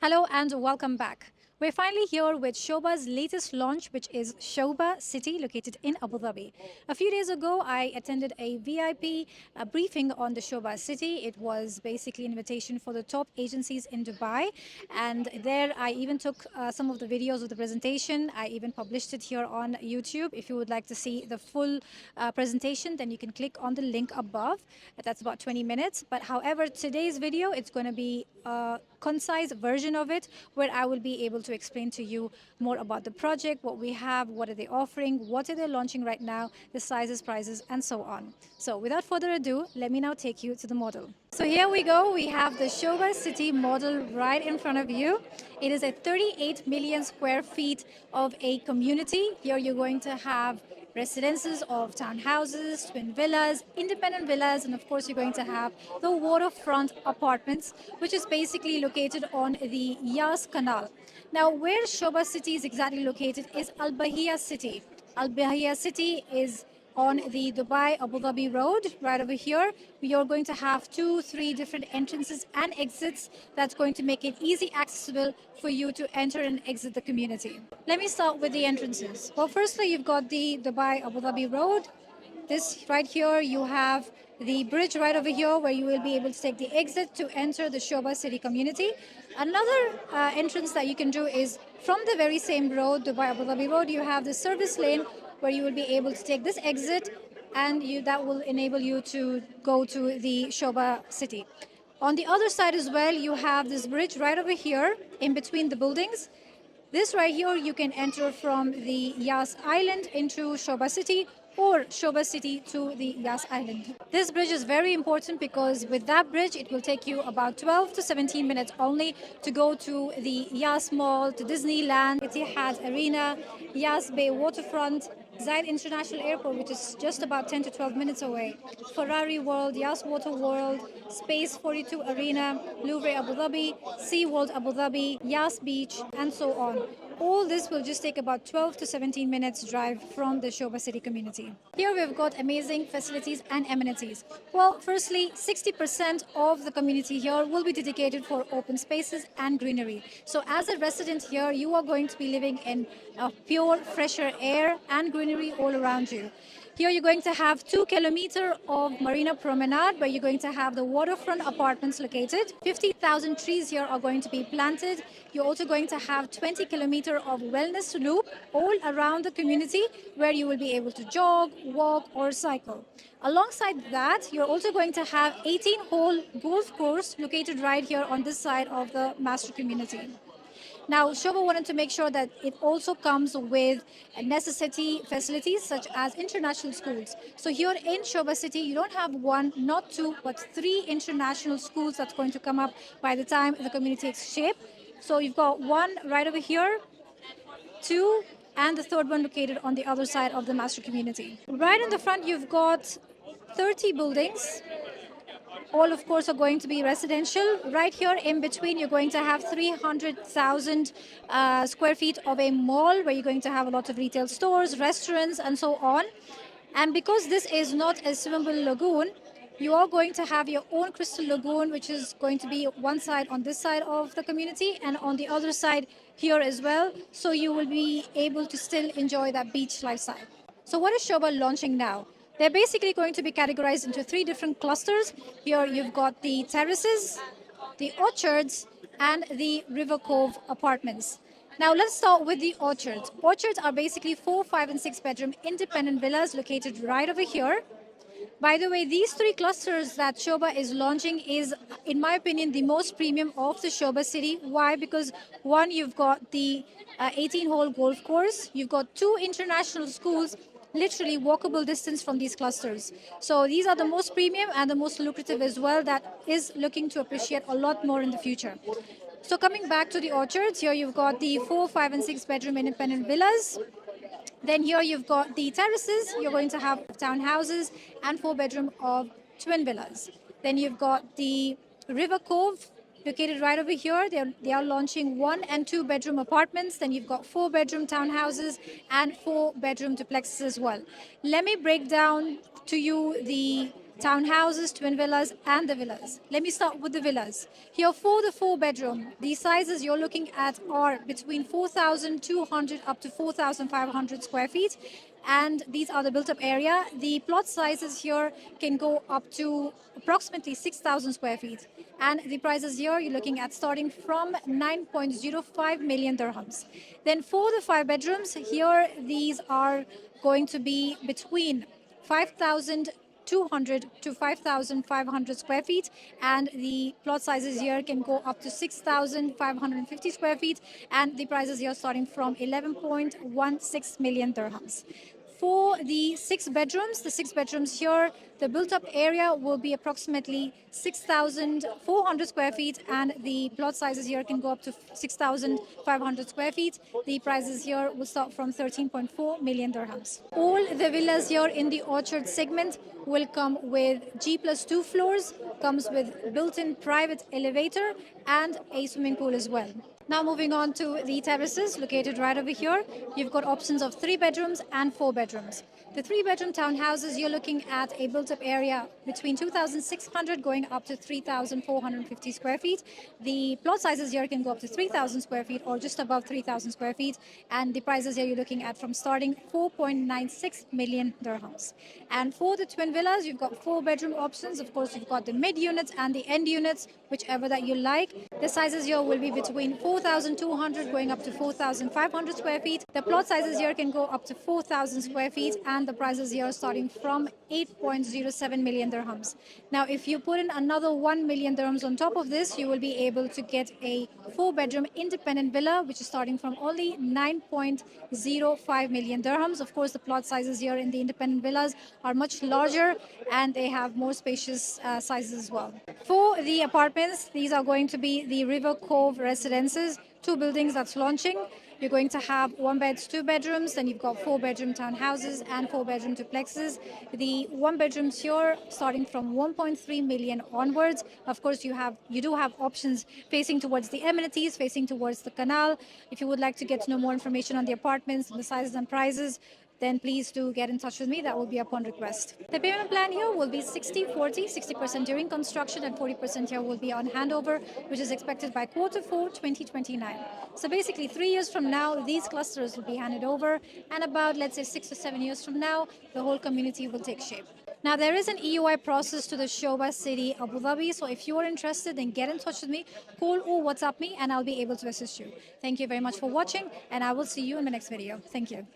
Hello and welcome back. We're finally here with Shoba's latest launch, which is Shoba City, located in Abu Dhabi. A few days ago, I attended a VIP briefing on the Shoba City. It was basically an invitation for the top agencies in Dubai. And there, I even took some of the videos of the presentation. I even published it here on YouTube. If you would like to see the full presentation, then you can click on the link above. That's about 20 minutes. But however, today's video, it's going to be a concise version of it where I will be able to explain to you more about the project, what we have, what are they offering, what are they launching right now, the sizes, prices, and so on. So without further ado, let me now take you to the model. So here we go. We have the Shoba City model right in front of you. It is a 38 million square feet of a community. Here you're going to have residences of townhouses, twin villas, independent villas, and of course you're going to have the waterfront apartments, which is basically located on the Yas Canal. Now, where Shoba City is exactly located is Al Bahia City. Al Bahia City is on the Dubai Abu Dhabi road right over here. We are going to have 3 different entrances and exits that's going to make it easy accessible for you to enter and exit the community. Let me start with the entrances. Well, firstly, you've got the Dubai Abu Dhabi road. This right here, you have the bridge right over here where you will be able to take the exit to enter the Shoba City community. Another entrance that you can do is from the very same road, Dubai Abu Dhabi road, you have the service lane where you will be able to take this exit and that will enable you to go to the Shoba City. On the other side as well, you have this bridge right over here in between the buildings. This right here, you can enter from the Yas Island into Shoba City or Shoba City to the Yas Island. This bridge is very important because with that bridge, it will take you about 12 to 17 minutes only to go to the Yas Mall, to Disneyland, Etihad Arena, Yas Bay Waterfront, Zayed International Airport, which is just about 10 to 12 minutes away, Ferrari World, Yas Water World, Space 42 Arena, Louvre Abu Dhabi, Sea World Abu Dhabi, Yas Beach, and so on. All this will just take about 12 to 17 minutes drive from the Shoba City community. Here we've got amazing facilities and amenities. Well, firstly, 60% of the community here will be dedicated for open spaces and greenery. So as a resident here, you are going to be living in pure, fresher air and greenery all around you. Here you're going to have 2 kilometers of Marina Promenade where you're going to have the waterfront apartments located. 50,000 trees here are going to be planted. You're also going to have 20 kilometers of wellness loop all around the community where you will be able to jog, walk or cycle. Alongside that, you're also going to have 18-hole golf course located right here on this side of the master community. Now, Shoba wanted to make sure that it also comes with necessity facilities such as international schools. So here in Shoba City, you don't have 1, not 2, but 3 international schools that's going to come up by the time the community takes shape. So you've got 1 right over here, 2, and the 3rd one located on the other side of the master community. Right in the front, you've got 30 buildings. All, of course, are going to be residential. Right here in between, you're going to have 300,000 square feet of a mall where you're going to have a lot of retail stores, restaurants, and so on. And because this is not a swimmable lagoon, you are going to have your own crystal lagoon, which is going to be one side on this side of the community and on the other side here as well. So you will be able to still enjoy that beach lifestyle. So what is Shoba launching now? They're basically going to be categorized into 3 different clusters. Here you've got the terraces, the orchards, and the River Cove apartments. Now let's start with the orchards. Orchards are basically 4, 5, and 6 bedroom independent villas located right over here. By the way, these 3 clusters that Shoba is launching is, in my opinion, the most premium of the Shoba City. Why? Because 1, you've got the 18-hole golf course, you've got 2 international schools, literally walkable distance from these clusters. So these are the most premium and the most lucrative as well, that is looking to appreciate a lot more in the future. So coming back to the orchards, here you've got the 4, 5, and 6 bedroom independent villas. Then here you've got the terraces. You're going to have townhouses and 4 bedroom of twin villas. Then you've got the River Cove located right over here. They are launching 1 and 2 bedroom apartments. Then you've got 4 bedroom townhouses and 4 bedroom duplexes as well. Let me break down to you the townhouses, twin villas, and the villas. Let me start with the villas. Here for the 4-bedroom, the sizes you're looking at are between 4,200 up to 4,500 square feet. And these are the built up area. The plot sizes here can go up to approximately 6,000 square feet. And the prices here you're looking at starting from 9.05 million dirhams. Then for the 5 bedrooms, here these are going to be between 5,200 to 5,500 square feet, and the plot sizes here can go up to 6,550 square feet, and the prices here starting from 11.16 million dirhams. For the 6 bedrooms, the 6 bedrooms here, the built-up area will be approximately 6,400 square feet, and the plot sizes here can go up to 6,500 square feet. The prices here will start from 13.4 million dirhams. All the villas here in the Orchard segment will come with G+2 floors, comes with built-in private elevator and a swimming pool as well. Now moving on to the terraces located right over here, you've got options of 3 bedrooms and 4 bedrooms. The 3-bedroom townhouses, you're looking at a built-up area between 2,600 going up to 3,450 square feet. The plot sizes here can go up to 3,000 square feet or just above 3,000 square feet. And the prices here you're looking at from starting 4.96 million dirhams. And for the twin villas, you've got 4-bedroom options. Of course, you've got the mid units and the end units, whichever that you like. The sizes here will be between 4,200 going up to 4,500 square feet. The plot sizes here can go up to 4,000 square feet, and the prices here starting from 8.07 million dirhams. Now, if you put in another 1 million dirhams on top of this, you will be able to get a 4-bedroom independent villa, which is starting from only 9.05 million dirhams. Of course, the plot sizes here in the independent villas are much larger, and they have more spacious sizes as well. For the apartments, these are going to be the River Cove residences, 2 buildings that's launching. You're going to have 1 beds, 2 bedrooms, then you've got 4-bedroom townhouses and 4-bedroom duplexes. The 1 bedrooms here starting from 1.3 million onwards. Of course, you do have options facing towards the amenities, facing towards the canal. If you would like to get to know more information on the apartments, the sizes and prices, then please do get in touch with me. That will be upon request. The payment plan here will be 60-40, 60% during construction and 40% here will be on handover, which is expected by Q4 2029. So basically 3 years from now, these clusters will be handed over, and about, let's say, 6 or 7 years from now, the whole community will take shape. Now, there is an EUI process to the Shoba City, Abu Dhabi. So if you are interested, then get in touch with me, call or WhatsApp me, and I'll be able to assist you. Thank you very much for watching, and I will see you in the next video. Thank you.